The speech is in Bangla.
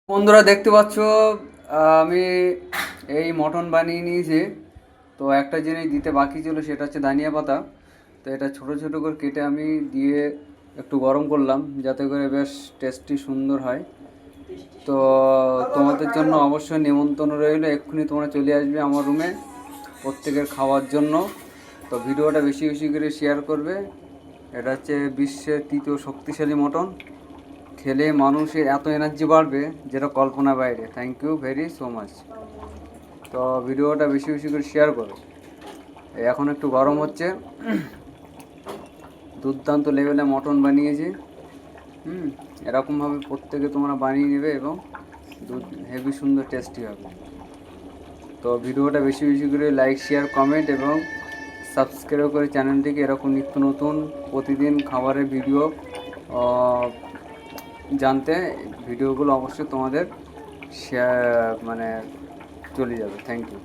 বন্ধুরা দেখতে পাচ্ছ আমি এই মটন বানিয়ে নিয়েছি। তো একটা জিনিস দিতে বাকি ছিল, সেটা হচ্ছে ধনিয়া পাতা। তো এটা ছোট ছোট করে কেটে আমি দিয়ে একটু গরম করলাম যাতে করে বেশ টেস্টি সুন্দর হয়। তো তোমাদের জন্য অবশ্যই নিমন্ত্রণ রইলো, এক্ষুনি তোমরা চলে আসবে আমার রুমে প্রত্যেকের খাওয়ার জন্য। তো ভিডিওটা বেশি বেশি করে শেয়ার করবে। এটা হচ্ছে বিশ্বের তৃতীয় শক্তিশালী মটন। খেলে মানুষের এত এনার্জি বাড়বে যেটা কল্পনা বাইরে। Thank you very so much. তো ভিডিওটা বেশি বেশি করে শেয়ার করো। এখন একটু গরম হচ্ছে, দুর্দান্ত লেভেলে মটন বানিয়েছি। এরকমভাবে প্রত্যেকে তোমরা বানিয়ে নেবে এবং হেভি সুন্দর টেস্টি হবে। তো ভিডিওটা বেশি বেশি করে লাইক শেয়ার কমেন্ট এবং সাবস্ক্রাইব করে চ্যানেলটিকে এরকম নিত্য নতুন প্রতিদিন খাবারের ভিডিও জানতে ভিডিওগুলো অবশ্যই তোমাদের শেয়ার চলে যাবে। Thank you.